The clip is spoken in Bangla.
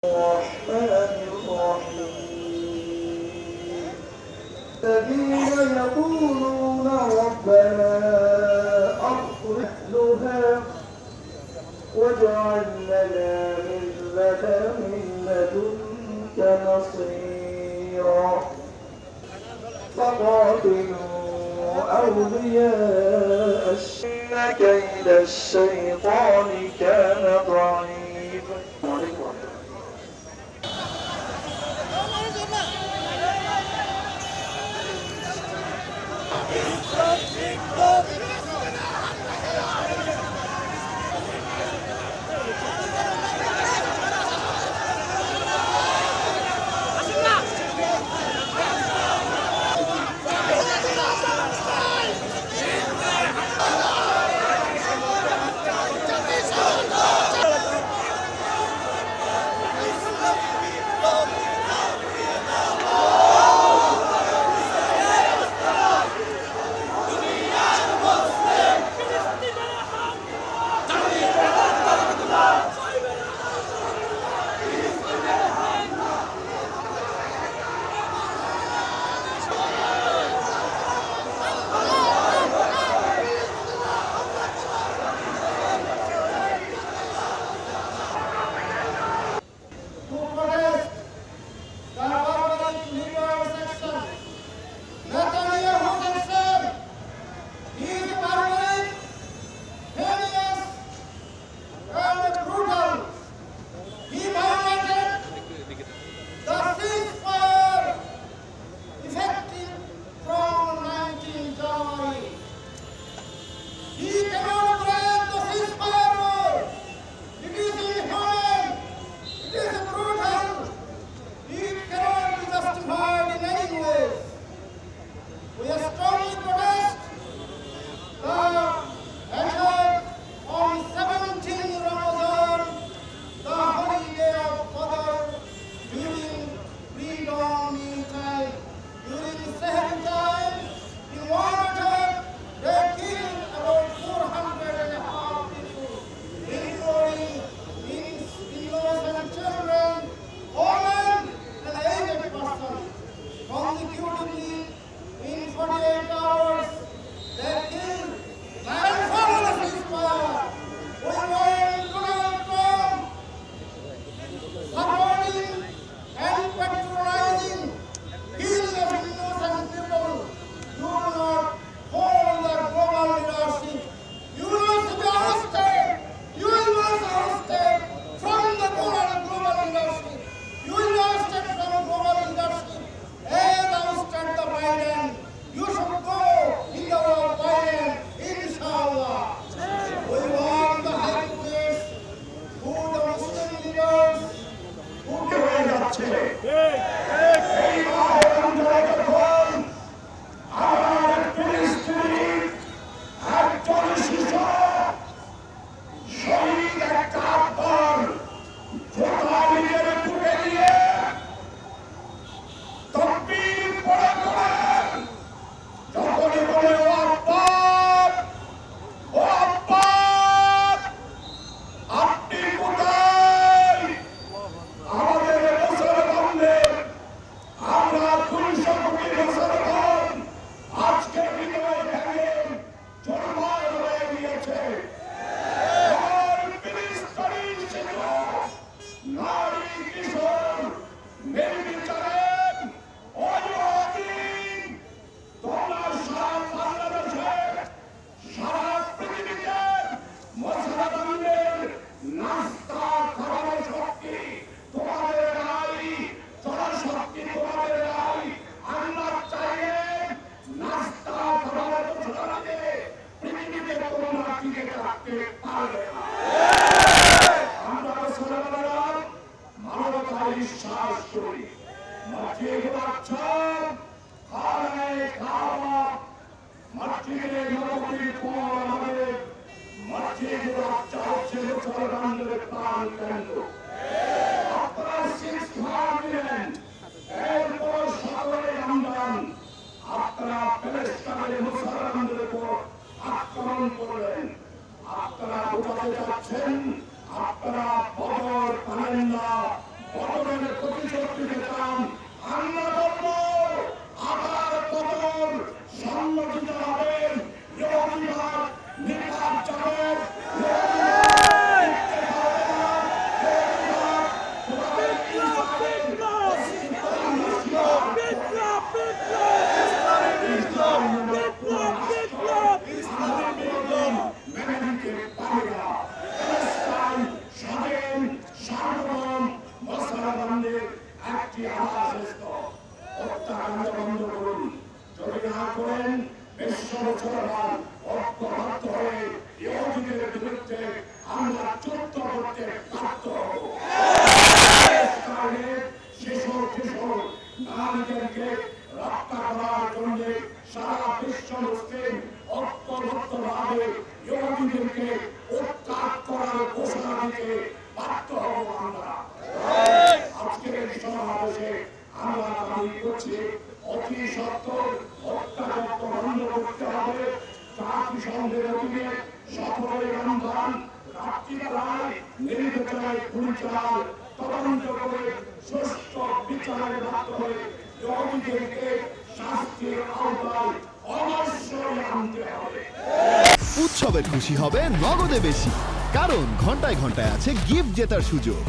الرحمن الرحيم الذين يقولون ربنا أخرجنا واجعل لنا من لدنك نصيرا فقاتلوا أولياء إن كيد الشيطان كان ضعيفا. আপনারা বোঝাতে চাচ্ছেন আপনারা বদর পানেন না, দিতে চান, আমরা বলবো আবার কবর সংগঠিত হবেন। ইহুদিবাদ নিপাত যাবে, একটি আশাস্ত হত্যাকাণ্ড বন্ধ করুন। যদি না করেন বিশ্ব মুসলমান ঐক্যবদ্ধ হয়ে ইহুদিদের বিরুদ্ধে আমরা যুদ্ধ করতে বাধ্য হব। শিশু কিশোর নারীদেরকে রক্ষা করার জন্য সারা বিশ্ব মুসলিম ঐক্যবদ্ধভাবে ইহুদিদেরকে উৎখাত করার ঘোষণা দিতে বাধ্য হব। আমরা আজকের এই সমাবেশে আমরা দাবি করছি অতি সত্বর হত্যাযজ্ঞ বন্ধ করতে হবে। জাতিসংঘের অধীনে 17 রমজান রাত্রিবেলায় নির্বিচারে গুলি চালায় তদন্ত করে সুষ্ঠু বিচারের মাধ্যমে ইহুদিদেরকে শাস্তির আওতায় অবশ্যই আনতে হবে। উৎসবে খুশি হবে নগদে বেশি, কারণ ঘন্টায় ঘন্টায় আছে গিফট জেতার সুযোগ।